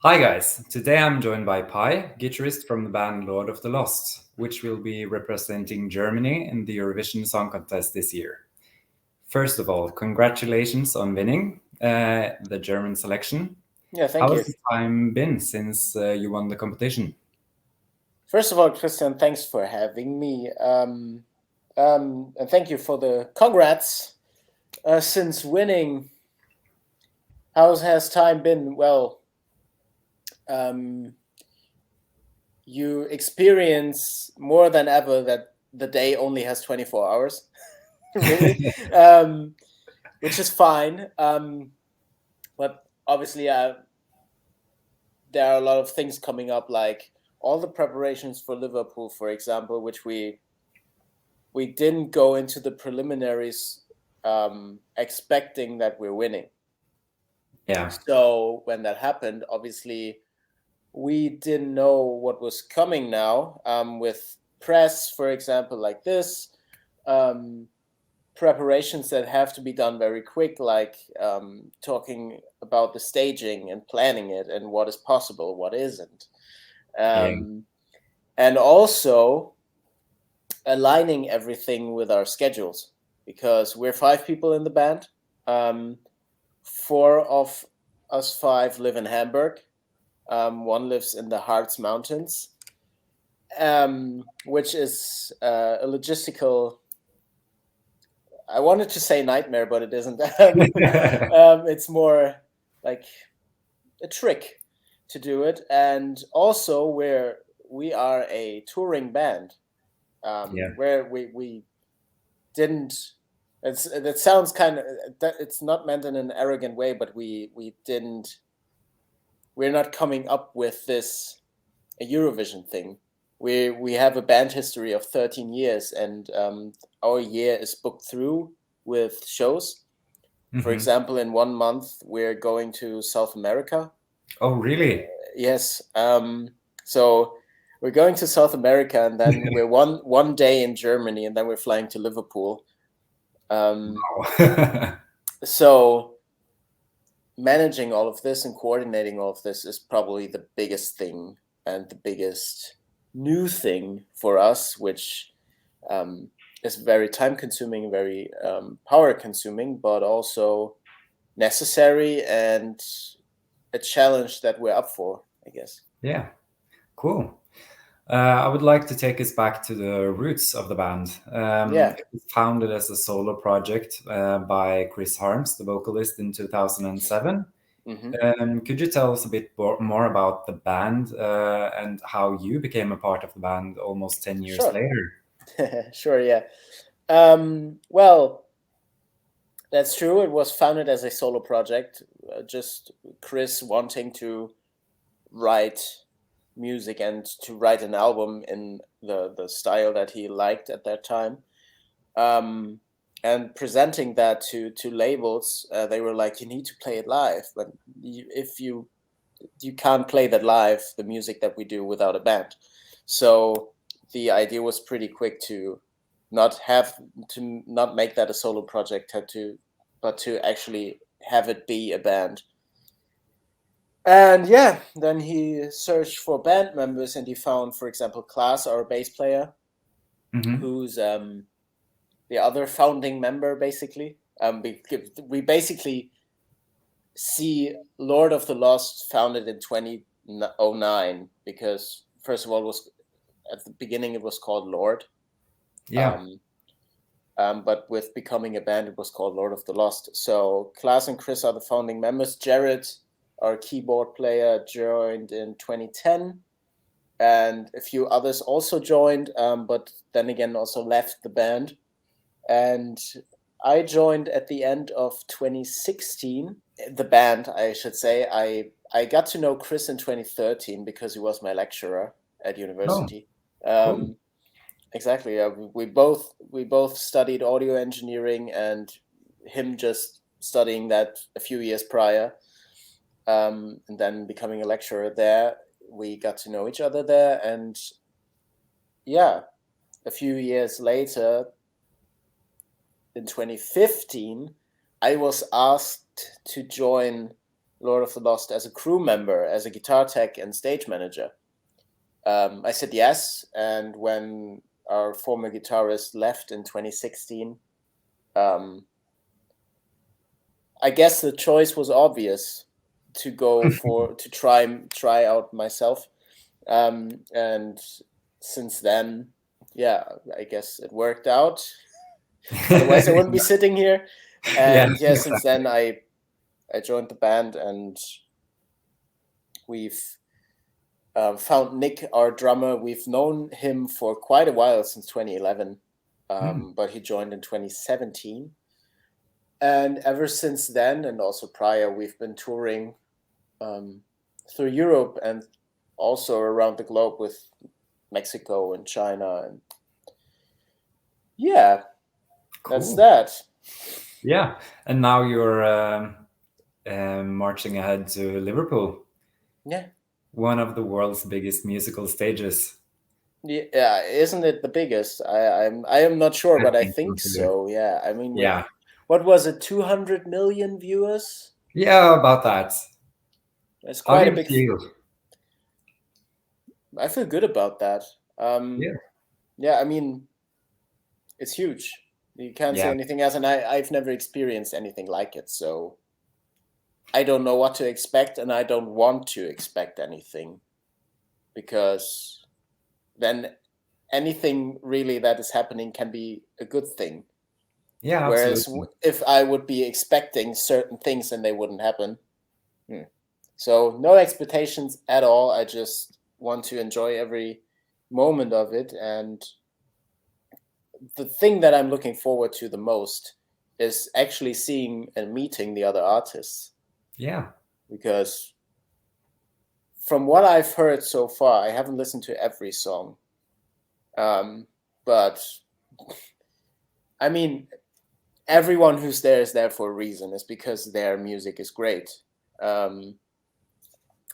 Hi guys, today I'm joined by Pi, guitarist from the band Lord of the Lost, which will be representing Germany in the Eurovision Song Contest this year. First of all, congratulations on winning the German selection. Yeah, thank How you. has the time been since you won the competition? First of all, Christian, thanks for having me. And thank you for the congrats. Since winning, how has time been? Well, um, you experience more than ever that the day only has 24 hours, really, which is fine. But obviously, there are a lot of things coming up, like all the preparations for Liverpool, for example, which we didn't go into the preliminaries expecting that we're winning. Yeah. So when that happened, obviously we didn't know what was coming now, with press, for example, like this, um, preparations that have to be done very quick, like talking about the staging and planning it and what is possible, what isn't. Yeah. And also aligning everything with our schedules, because we're 5 people in the band. Four of us five live in Hamburg. One lives in the Harz Mountains, which is a logistical. I wanted to say nightmare, but it isn't. It's more like a trick to do it, and also we are a touring band, Yeah. where we didn't. That sounds kind of, that it's not meant in an arrogant way, but we didn't. We're not coming up with this a Eurovision thing. We have a band history of 13 years, and our year is booked through with shows. For Mhm. example, in 1 month we're going to South America. Oh, really? Yes. So we're going to South America, and then we're one day in Germany, and then we're flying to Liverpool. Wow. So managing all of this and coordinating all of this is probably the biggest thing and the biggest new thing for us, which um, is very time consuming, very power consuming, but also necessary and a challenge that we're up for, I guess. Yeah, cool. I would like to take us back to the roots of the band. Yeah, It was founded as a solo project by Chris Harms, the vocalist, in 2007. hmm Could you tell us a bit more about the band and how you became a part of the band almost 10 years sure. later? Sure, yeah. Well, that's true. It was founded as a solo project, just Chris wanting to write music and to write an album in the style that he liked at that time, and presenting that to labels. They were like, you need to play it live, but if you can't play that live, the music that we do, without a band. So the idea was pretty quick to not make that a solo project, but to actually have it be a band. And yeah, then he searched for band members, and he found, for example, Klaas, our bass player, Hmm. who's the other founding member, basically. We basically see Lord of the Lost founded in 2009, because first of all, it was at the beginning it was called Lord, Yeah. um, but with becoming a band, it was called Lord of the Lost. So Klaas and Chris are the founding members. Jared, our keyboard player, joined in 2010, and a few others also joined, but then again also left the band. And I joined at the end of 2016. The band, I should say. I got to know Chris in 2013 because he was my lecturer at Oh, university. cool. Um, exactly. We both studied audio engineering, and him just studying that a few years prior, and then becoming a lecturer there. We got to know each other there, and yeah, a few years later, in 2015, I was asked to join Lord of the Lost as a crew member, as a guitar tech and stage manager. I said yes, and when our former guitarist left in 2016, I guess the choice was obvious to go to try out myself, and since then, yeah, I guess it worked out. Otherwise, I wouldn't be sitting here. And yeah, since then I joined the band, and we've found Nick, our drummer. We've known him for quite a while, since 2011, but he joined in 2017. And ever since then, and also prior, we've been touring through Europe and also around the globe with Mexico and China. And yeah, cool. That's that. Yeah, and now you're marching ahead to Liverpool. Yeah. One of the world's biggest musical stages. Yeah, isn't it the biggest? I am not sure, but I think so. Yeah, I mean, yeah. What was it? 200 million viewers? Yeah, about that. It's quite a big. Feel? I feel good about that. Yeah, I mean, it's huge. You can't say anything else, and I've never experienced anything like it, so I don't know what to expect, and I don't want to expect anything, because then anything really that is happening can be a good thing. Yeah, whereas absolutely. If I would be expecting certain things, then they wouldn't happen. So no expectations at all. I just want to enjoy every moment of it, and the thing that I'm looking forward to the most is actually seeing and meeting the other artists. Yeah. Because from what I've heard so far, I haven't listened to every song. But I mean, everyone who's there is there for a reason. It's because their music is great.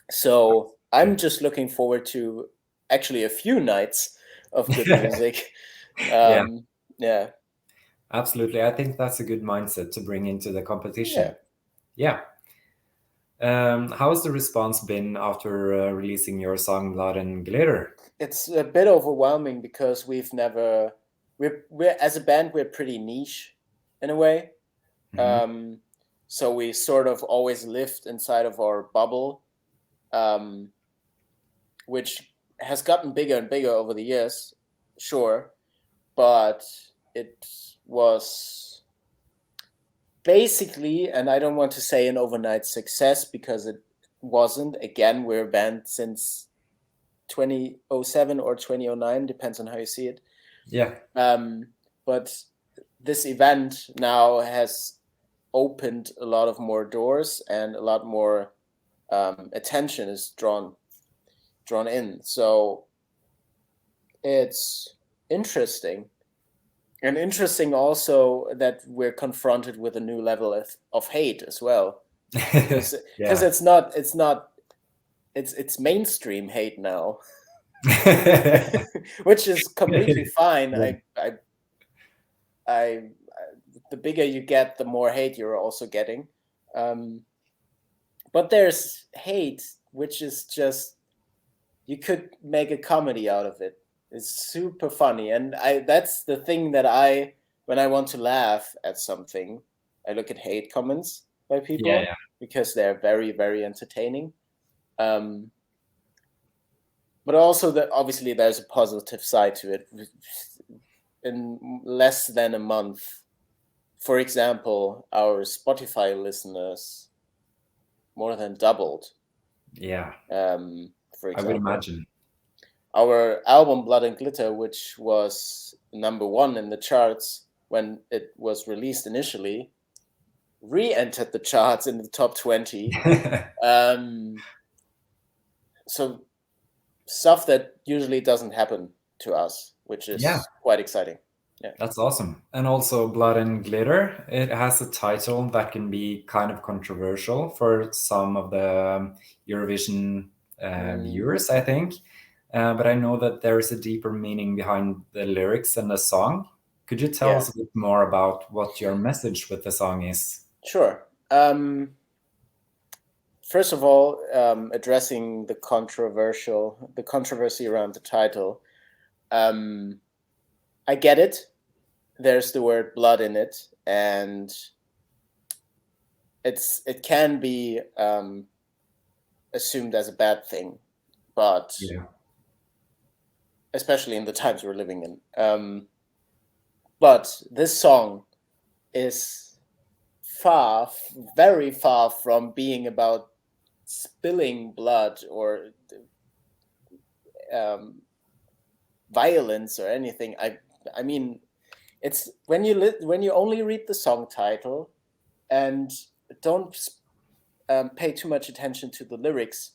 So I'm just looking forward to actually a few nights of good music. Yeah. Absolutely. I think that's a good mindset to bring into the competition. Yeah. How's the response been after releasing your song Blood and Glitter? It's a bit overwhelming, because we're as a band, we're pretty niche in a way. So we sort of always lived inside of our bubble, which has gotten bigger and bigger over the years, sure, but it was basically, and I don't want to say an overnight success, because it wasn't. Again, we're a band since 2007 or 2009, depends on how you see it. Yeah. But this event now has opened a lot of more doors, and a lot more attention is drawn in. So it's interesting. And interesting also that we're confronted with a new level of hate as well. Because it's mainstream hate now. Which is completely fine. I the bigger you get, the more hate you're also getting. But there's hate which is just, you could make a comedy out of it. It's super funny, and that's the thing that when I want to laugh at something, I look at hate comments by people, because they're very, very entertaining. But also that obviously there's a positive side to it. In less than a month, for example, our Spotify listeners more than doubled. Yeah. For example, I would imagine. Our album Blood and Glitter, which was #1 in the charts when it was released initially, re-entered the charts in the top 20. So stuff that usually doesn't happen to us, which is quite exciting. Yeah, that's awesome. And also Blood and Glitter, it has a title that can be kind of controversial for some of the Eurovision viewers, I think. But I know that there is a deeper meaning behind the lyrics and the song. Could you tell us a bit more about what your message with the song is? Sure. first of all, addressing the controversy around the title. I get it. There's the word blood in it, and it can be assumed as a bad thing, but especially in the times we're living in. But this song is very far from being about spilling blood or violence or anything. I mean, it's when you only read the song title and don't pay too much attention to the lyrics,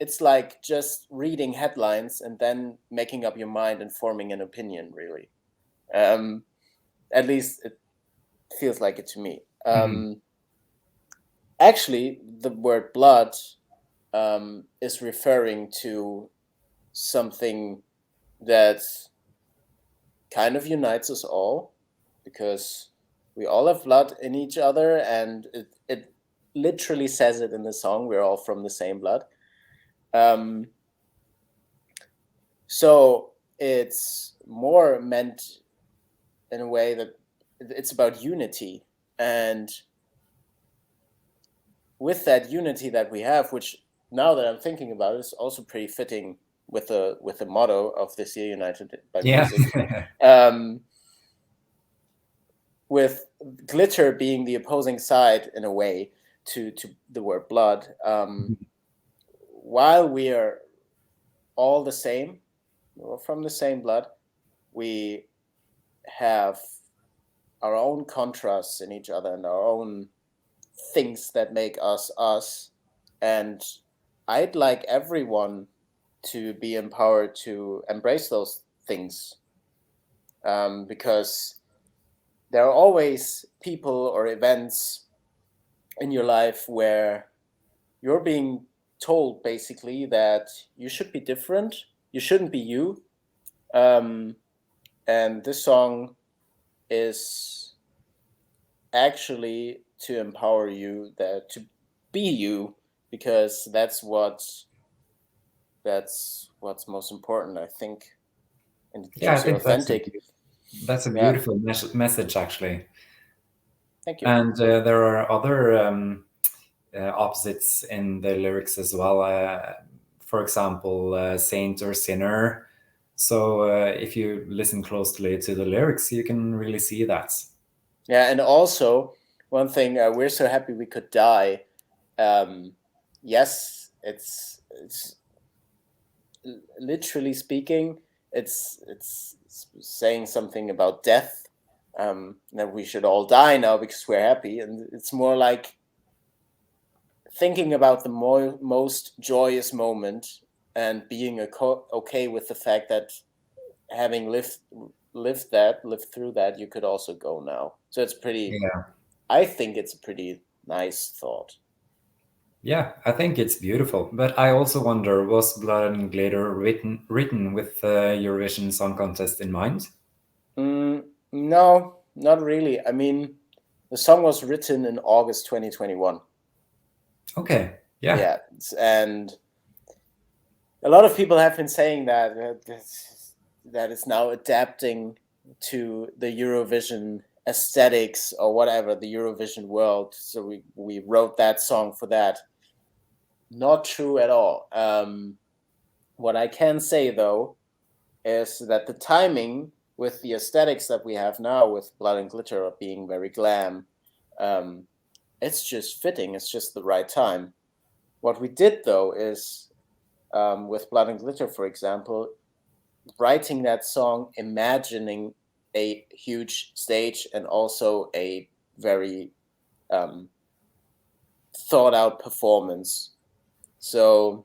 it's like just reading headlines and then making up your mind and forming an opinion, really. At least it feels like it to me. Actually, the word blood is referring to something that kind of unites us all, because we all have blood in each other, and it literally says it in the song, we're all from the same blood. So it's more meant in a way that it's about unity, and with that unity that we have, which now that I'm thinking about it, is also pretty fitting with the motto of this year, United by Music. With glitter being the opposing side in a way to the word blood, while we are all the same, we're from the same blood, we have our own contrasts in each other and our own things that make us us. And I'd like everyone to be empowered to embrace those things, because there are always people or events in your life where you're being told basically that you should be different, you shouldn't be you. And this song is actually to empower you, that to be you, because that's what's most important, I think. And it keeps you authentic. That's a beautiful message, actually. Thank you. And there are other opposites in the lyrics as well. For example, saint or sinner. So if you listen closely to the lyrics, you can really see that. Yeah, and also one thing, we're so happy we could die. Yes, it's literally speaking, it's saying something about death, that we should all die now because we're happy, and it's more like thinking about the most joyous moment and being okay with the fact that having lived through that, you could also go now. So it's pretty. I think it's a pretty nice thought. Yeah, I think it's beautiful. But I also wonder, was Blood and Glitter written with the Eurovision Song Contest in mind? No, not really. I mean, the song was written in August 2021. Okay, yeah. Yeah, and a lot of people have been saying that it's now adapting to the Eurovision aesthetics or whatever, the Eurovision world. So we wrote that song for that. Not true at all. What I can say, though, is that the timing with the aesthetics that we have now with Blood and Glitter being very glam, it's just fitting. It's just the right time. What we did, though, is with Blood and Glitter, for example, writing that song, imagining a huge stage and also a very thought out performance. So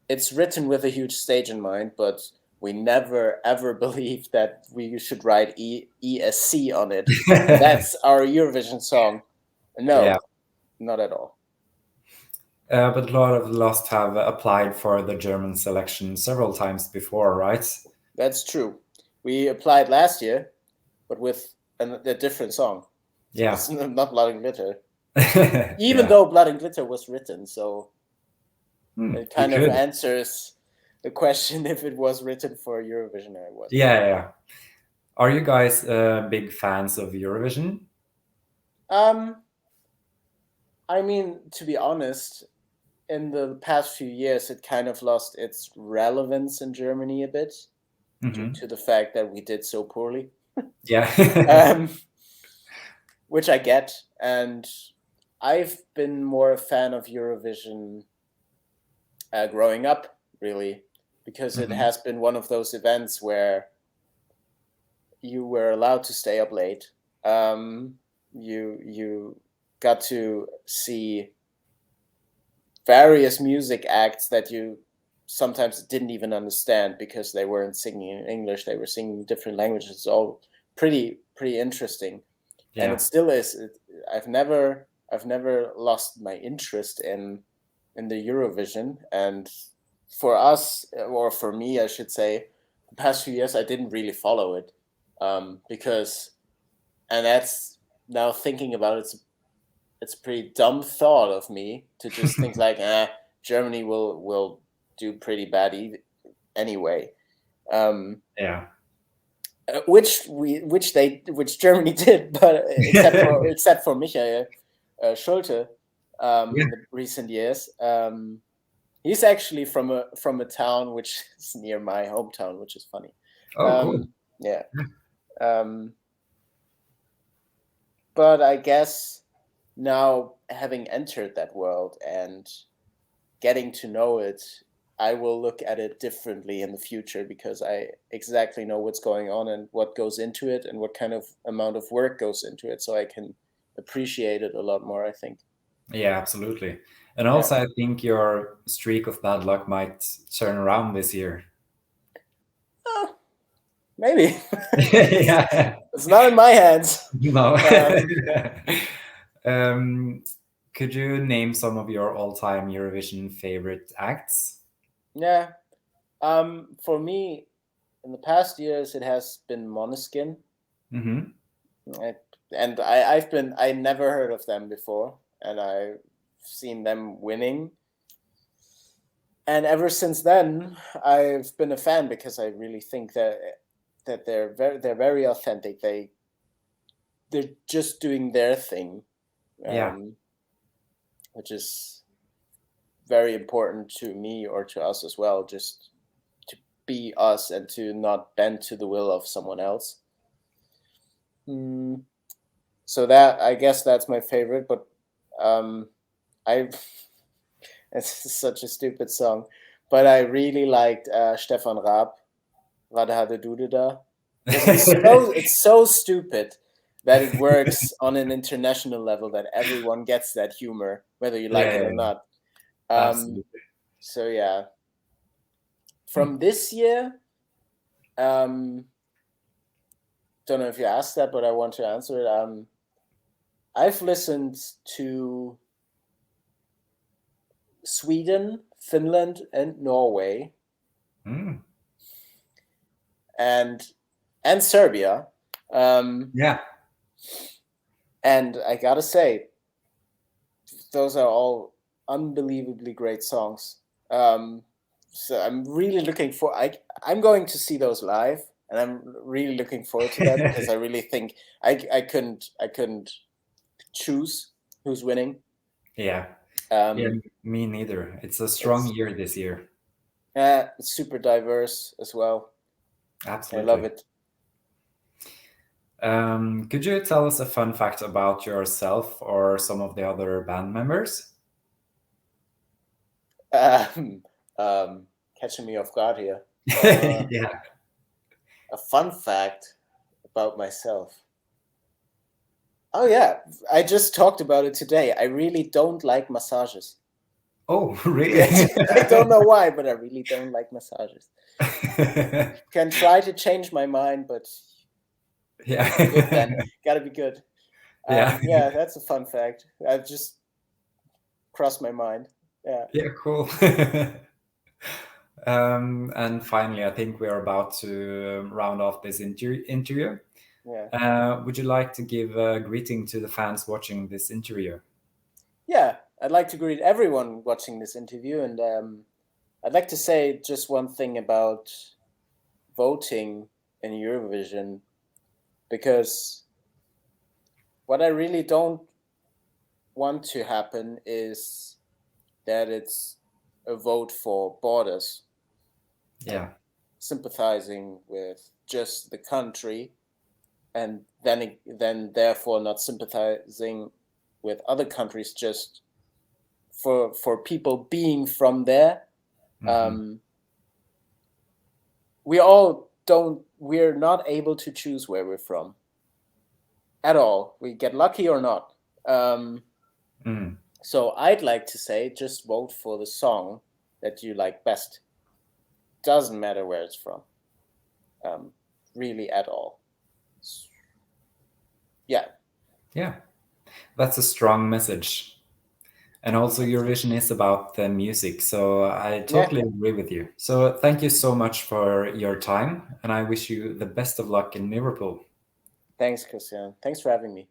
it's written with a huge stage in mind, but we never ever believed that we should write ESC on it. That's our Eurovision song. No, not at all. But Lord of the Lost have applied for the German selection several times before, right? That's true. We applied last year, but with a different song. Yeah. It's not Blood and Glitter. even Yeah. though Blood and Glitter was written. So it You kind of could. answers the question if it was written for Eurovision or it wasn't. Yeah. Are you guys big fans of Eurovision? I mean, to be honest, in the past few years, it kind of lost its relevance in Germany a bit due Hmm. to the fact that we did so poorly. Yeah. Which I get. And I've been more a fan of Eurovision growing up, really, because it Hmm. has been one of those events where you were allowed to stay up late. You got to see various music acts that you sometimes didn't even understand because they weren't singing in English; they were singing different languages. It's all pretty interesting, and it Yeah. still is. I've never lost my interest in the Eurovision, and for us, or for me, I should say, the past few years I didn't really follow it because, and that's now thinking about it, it's a pretty dumb thought of me to just think like, Germany will do pretty bad anyway. Um, Yeah. which Germany did, but except for Michael Schulte Yeah. in the recent years. He's actually from a town which is near my hometown, which is funny. Oh, cool. Yeah. Um, but I guess now having entered that world and getting to know it, I will look at it differently in the future because I exactly know what's going on and what goes into it and what kind of amount of work goes into it, so I can appreciate it a lot more, I think. Yeah, absolutely. And Yeah. also, I think your streak of bad luck might turn around this year. Maybe. Yeah. It's not in my hands. No. Yeah. um, could you name some of your all-time Eurovision favorite acts? Yeah. For me, in the past years, it has been Måneskin. Hmm. And I never heard of them before, and I've seen them winning. And ever since then, I've been a fan because I really think that they're very authentic. They're just doing their thing, Yeah. which is very important to me or to us as well. Just to be us and to not bend to the will of someone else. So that, I guess, that's my favorite. But I it's such a stupid song, but I really liked Stefan Raab, Radha Dudeda, because it's so stupid that it works on an international level, that everyone gets that humor, whether you like it or Yeah, not. absolutely. So yeah, Hmm. from this year, don't know if you asked that, but I want to answer it. I've listened to Sweden, Finland, and Norway, Mm. and Serbia. Yeah. And I gotta say, those are all unbelievably great songs. So I'm really looking for. I'm going to see those live, and I'm really looking forward to that because I really think I couldn't choose who's winning. Yeah. Yeah, Um, me neither. It's a strong it's year this year. it's super diverse as well. I love Absolutely. it. Could you tell us a fun fact about yourself or some of the other band members? Um, Catching me off guard here. Uh, Yeah. a fun fact about myself. Oh yeah, I just talked about it today. I really don't like massages. Oh, really? Yes, I don't know why, but I really don't like massages. Can try to change my mind, but gotta be good then. Yeah. Gotta be good. Yeah. Yeah, that's a fun fact. I've just crossed my mind. Yeah. Yeah, cool. And finally, I think we are about to round off this interview. Yeah. Would you like to give a greeting to the fans watching this interview? Yeah, I'd like to greet everyone watching this interview, and I'd like to say just one thing about voting in Eurovision, because what I really don't want to happen is that it's a vote for borders. Yeah. Sympathizing with just the country, and then therefore not sympathizing with other countries just for people being from there. We're not able to choose where we're from at all. We get lucky or not. So I'd like to say, just vote for the song that you like best. Doesn't matter where it's from, really at all. Yeah. Yeah, that's a strong message. And also Eurovision is about the music, so I totally agree with you. So thank you so much for your time, and I wish you the best of luck in Liverpool. Thanks, Christian. Thanks for having me.